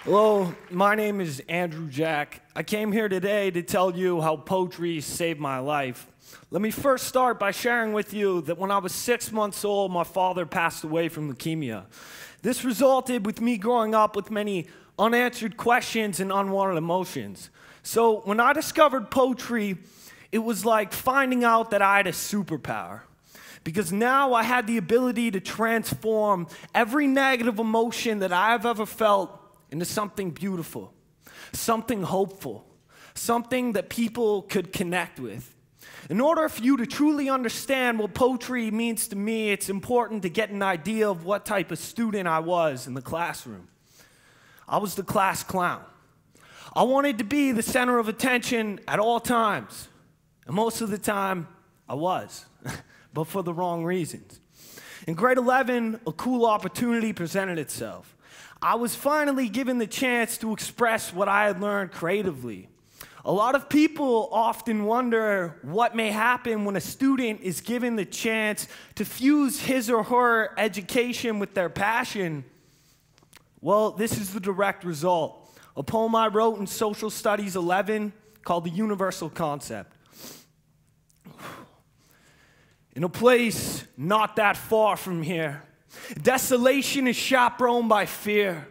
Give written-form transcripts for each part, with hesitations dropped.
Hello, my name is Andrew Jack. I came here today to tell you how poetry saved my life. Let me first start by sharing with you that when I was 6 months old, my father passed away from leukemia. This resulted with me growing up with many unanswered questions and unwanted emotions. So when I discovered poetry, it was like finding out that I had a superpower. Because now I had the ability to transform every negative emotion that I've ever felt into something beautiful, something hopeful, something that people could connect with. In order for you to truly understand what poetry means to me, it's important to get an idea of what type of student I was in the classroom. I was the class clown. I wanted to be the center of attention at all times. And most of the time, I was, but for the wrong reasons. In grade 11, a cool opportunity presented itself. I was finally given the chance to express what I had learned creatively. A lot of people often wonder what may happen when a student is given the chance to fuse his or her education with their passion. Well, this is the direct result. A poem I wrote in Social Studies 11 called The Universal Concept. In a place not that far from here, desolation is chaperoned by fear.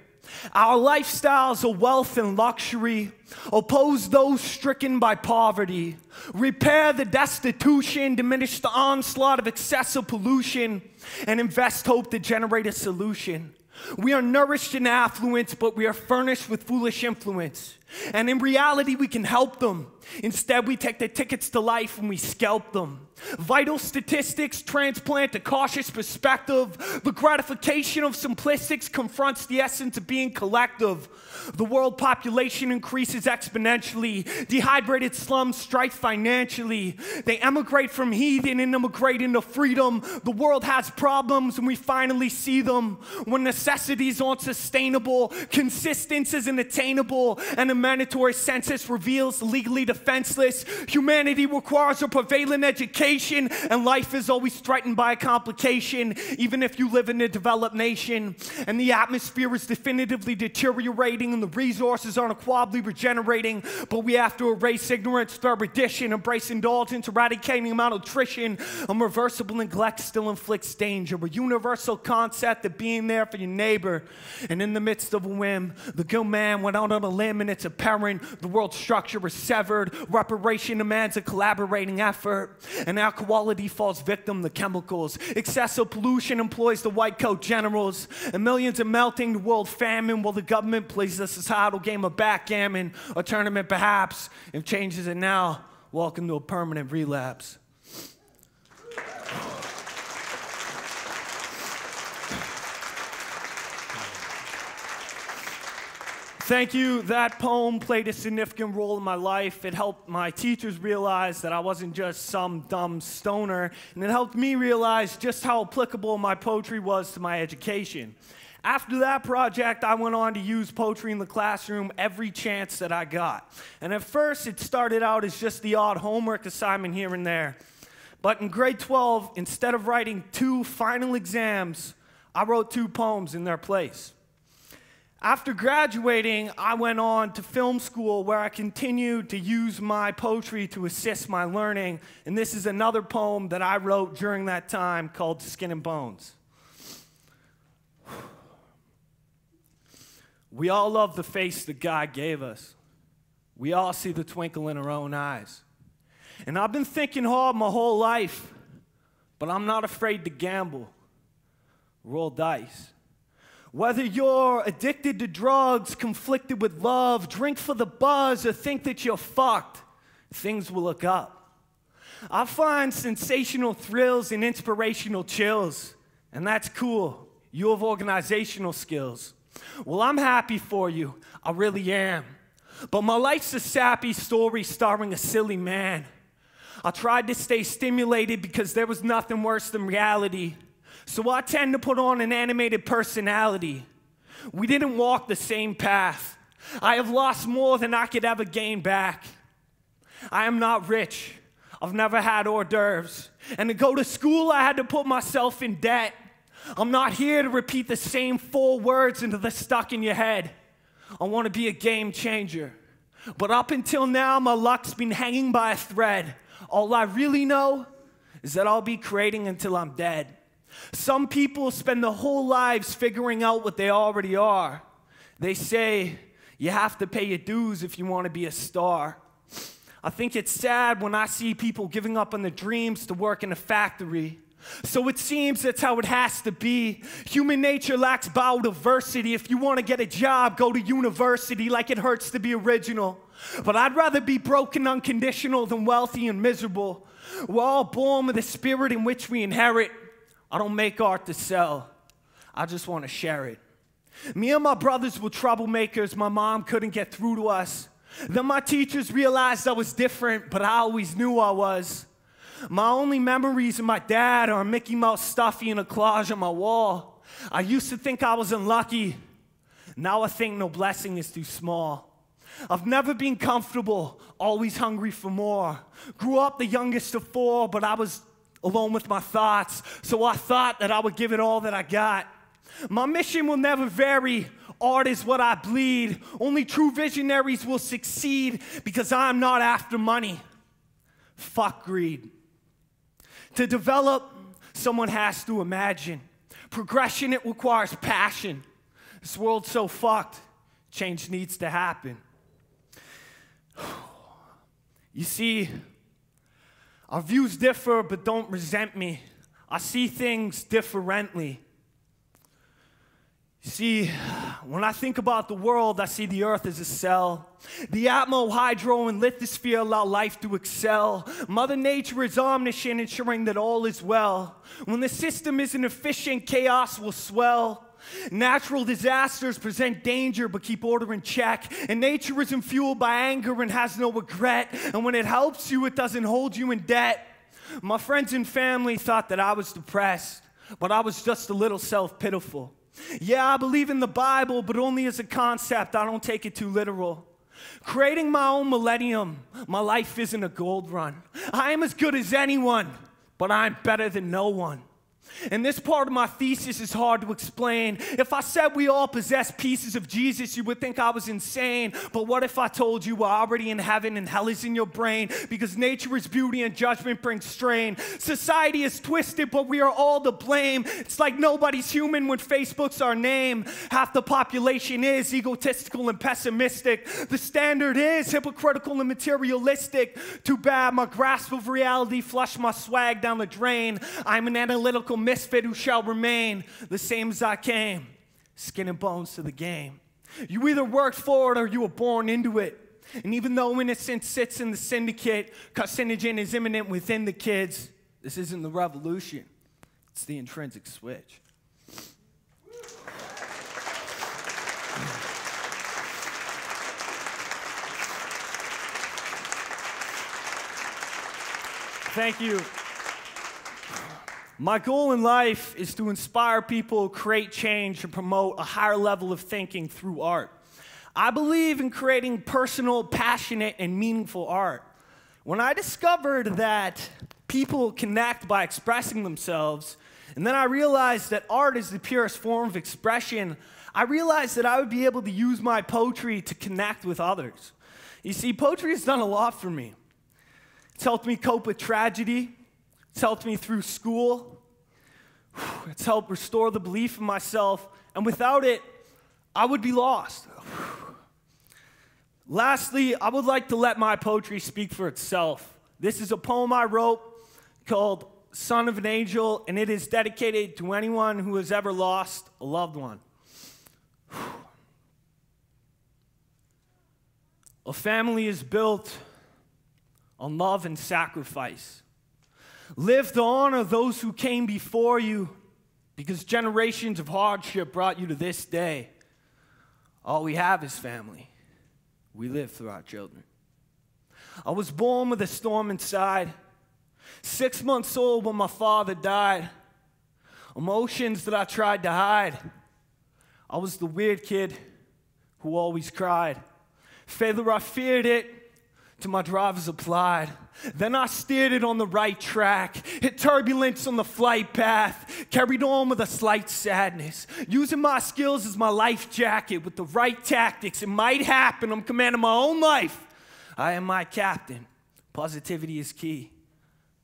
Our lifestyles of wealth and luxury oppose those stricken by poverty. Repair the destitution, diminish the onslaught of excessive pollution, and invest hope to generate a solution. We are nourished in affluence, but we are furnished with foolish influence. And in reality, we can help them. Instead, we take their tickets to life and we scalp them. Vital statistics transplant a cautious perspective. The gratification of simplistics confronts the essence of being collective. The world population increases exponentially. Dehydrated slums strife financially. They emigrate from heathen and immigrate into freedom. The world has problems and we finally see them. When necessities aren't sustainable, consistence isn't attainable, and a mandatory census reveals legally defenseless. Humanity requires a prevalent education, and life is always threatened by a complication, even if you live in a developed nation. And the atmosphere is definitively deteriorating, and the resources aren't equably regenerating. But we have to erase ignorance through erudition, embrace indulgence, eradicating malnutrition. Irreversible neglect still inflicts danger. A universal concept of being there for your neighbor. And in the midst of a whim, the good man went out on a limb, and it's apparent the world's structure is severed. Reparation demands a collaborating effort, and our quality falls victim to chemicals. Excessive pollution employs the white coat generals, and millions are melting to world famine while the government plays a societal game of backgammon, a tournament perhaps. If change isn't now, welcome to a permanent relapse. Thank you. That poem played a significant role in my life. It helped my teachers realize that I wasn't just some dumb stoner, and it helped me realize just how applicable my poetry was to my education. After that project, I went on to use poetry in the classroom every chance that I got. And at first, it started out as just the odd homework assignment here and there. But in grade 12, instead of writing 2 final exams, I wrote 2 poems in their place. After graduating, I went on to film school where I continued to use my poetry to assist my learning. And this is another poem that I wrote during that time called Skin and Bones. We all love the face that God gave us. We all see the twinkle in our own eyes. And I've been thinking hard my whole life, but I'm not afraid to gamble. Roll dice. Whether you're addicted to drugs, conflicted with love, drink for the buzz, or think that you're fucked, things will look up. I find sensational thrills and inspirational chills, and that's cool. You have organizational skills. Well, I'm happy for you. I really am. But my life's a sappy story starring a silly man. I tried to stay stimulated because there was nothing worse than reality. So I tend to put on an animated personality. We didn't walk the same path. I have lost more than I could ever gain back. I am not rich. I've never had hors d'oeuvres. And to go to school, I had to put myself in debt. I'm not here to repeat the same 4 words until they're stuck in your head. I want to be a game changer. But up until now, my luck's been hanging by a thread. All I really know is that I'll be creating until I'm dead. Some people spend their whole lives figuring out what they already are. They say, you have to pay your dues if you want to be a star. I think it's sad when I see people giving up on their dreams to work in a factory. So it seems that's how it has to be. Human nature lacks biodiversity. If you want to get a job, go to university, like it hurts to be original. But I'd rather be broke and unconditional than wealthy and miserable. We're all born with a spirit in which we inherit. I don't make art to sell. I just want to share it. Me and my brothers were troublemakers. My mom couldn't get through to us. Then my teachers realized I was different, but I always knew I was. My only memories of my dad are a Mickey Mouse stuffy and a collage on my wall. I used to think I was unlucky. Now I think no blessing is too small. I've never been comfortable, always hungry for more. Grew up the youngest of four, but I was alone with my thoughts, so I thought that I would give it all that I got. My mission will never vary. Art is what I bleed. Only true visionaries will succeed because I'm not after money. Fuck greed. To develop, someone has to imagine. Progression, it requires passion. This world's so fucked, change needs to happen. You see, our views differ, but don't resent me. I see things differently. You see, when I think about the world, I see the earth as a cell. The atmo, hydro, and lithosphere allow life to excel. Mother Nature is omniscient, ensuring that all is well. When the system isn't efficient, chaos will swell. Natural disasters present danger, but keep order in check. And nature isn't fueled by anger and has no regret. And when it helps you, it doesn't hold you in debt. My friends and family thought that I was depressed, but I was just a little self-pitiful. Yeah, I believe in the Bible, but only as a concept. I don't take it too literal. Creating my own millennium, my life isn't a gold run. I am as good as anyone, but I'm better than no one. And this part of my thesis is hard to explain. If I said we all possess pieces of Jesus, you would think I was insane. But what if I told you we're already in heaven and hell is in your brain? Because nature is beauty and judgment brings strain. Society is twisted, but we are all to blame. It's like nobody's human when Facebook's our name. Half the population is egotistical and pessimistic. The standard is hypocritical and materialistic. Too bad my grasp of reality flushed my swag down the drain. I'm an analytical misfit who shall remain the same as I came, skin and bones to the game. You either worked for it or you were born into it. And even though innocence sits in the syndicate, carcinogen is imminent within the kids. This isn't the revolution, it's the intrinsic switch. Thank you. My goal in life is to inspire people, create change, and promote a higher level of thinking through art. I believe in creating personal, passionate, and meaningful art. When I discovered that people connect by expressing themselves, and then I realized that art is the purest form of expression, I realized that I would be able to use my poetry to connect with others. You see, poetry has done a lot for me. It's helped me cope with tragedy. It's helped me through school. It's helped restore the belief in myself. And without it, I would be lost. Lastly, I would like to let my poetry speak for itself. This is a poem I wrote called Son of an Angel, and it is dedicated to anyone who has ever lost a loved one. A family is built on love and sacrifice. Live to honor those who came before you, because generations of hardship brought you to this day. All we have is family. We live through our children. I was born with a storm inside. 6 months old when my father died. Emotions that I tried to hide. I was the weird kid who always cried. Failure, I feared it. till my drivers applied. Then I steered it on the right track, hit turbulence on the flight path, carried on with a slight sadness, using my skills as my life jacket. With the right tactics, it might happen. I'm commanding my own life. I am my captain. Positivity is key,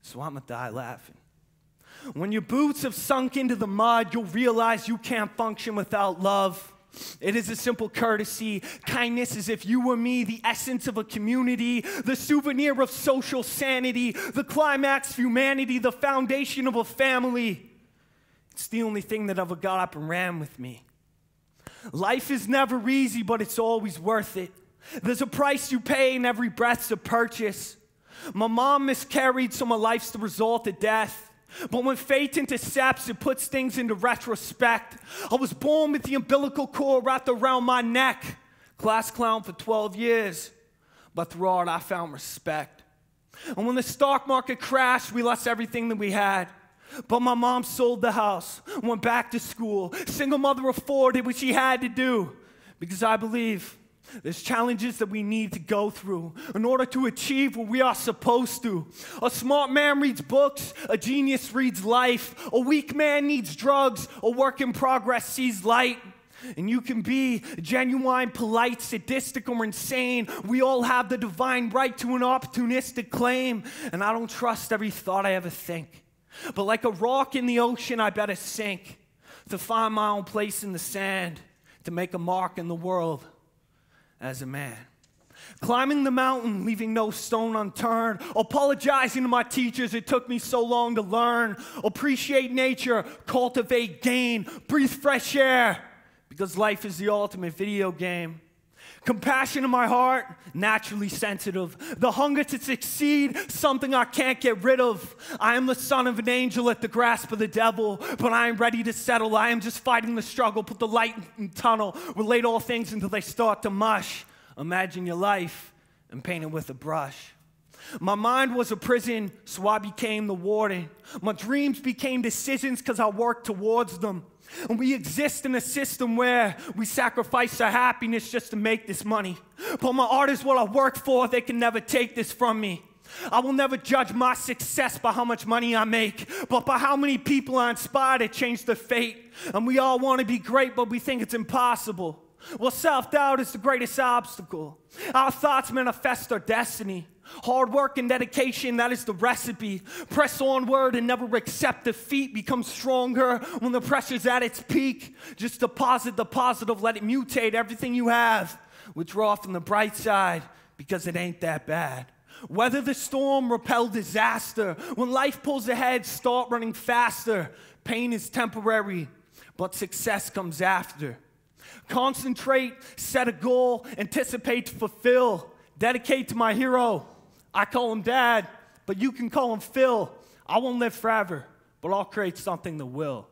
so I'ma die laughing. When your boots have sunk into the mud, you'll realize you can't function without love. It is a simple courtesy. Kindness is if you were me, the essence of a community, the souvenir of social sanity, the climax of humanity, the foundation of a family. It's the only thing that ever got up and ran with me. Life is never easy, but it's always worth it. There's a price you pay and every breath's a purchase. My mom miscarried, so my life's the result of death. But when fate intercepts, it puts things into retrospect. I was born with the umbilical cord wrapped around my neck. Class clown for 12 years, but through all I found respect. And when the stock market crashed, we lost everything that we had. But my mom sold the house, went back to school. Single mother afforded what she had to do. Because I believe there's challenges that we need to go through in order to achieve what we are supposed to. A smart man reads books, a genius reads life. A weak man needs drugs, a work in progress sees light. And you can be genuine, polite, sadistic, or insane. We all have the divine right to an opportunistic claim. And I don't trust every thought I ever think. But like a rock in the ocean, I better sink to find my own place in the sand, to make a mark in the world as a man. Climbing the mountain, leaving no stone unturned. Apologizing to my teachers, it took me so long to learn. Appreciate nature, cultivate gain, breathe fresh air, because life is the ultimate video game. Compassion in my heart, naturally sensitive. The hunger to succeed, something I can't get rid of. I am the son of an angel at the grasp of the devil, but I am ready to settle. I am just fighting the struggle, put the light in the tunnel, relate all things until they start to mush. Imagine your life and paint it with a brush. My mind was a prison, so I became the warden. My dreams became decisions because I worked towards them. And we exist in a system where we sacrifice our happiness just to make this money. But my art is what I work for. They can never take this from me. I will never judge my success by how much money I make, but by how many people I inspire to change their fate. And we all want to be great, but we think it's impossible. Well, self-doubt is the greatest obstacle. Our thoughts manifest our destiny. Hard work and dedication, that is the recipe. Press onward and never accept defeat. Become stronger when the pressure's at its peak. Just deposit the positive, let it mutate everything you have. Withdraw from the bright side because it ain't that bad. Weather the storm, repel disaster. When life pulls ahead, start running faster. Pain is temporary, but success comes after. Concentrate, set a goal, anticipate to fulfill. Dedicate to my hero. I call him Dad, but you can call him Phil. I won't live forever, but I'll create something that will.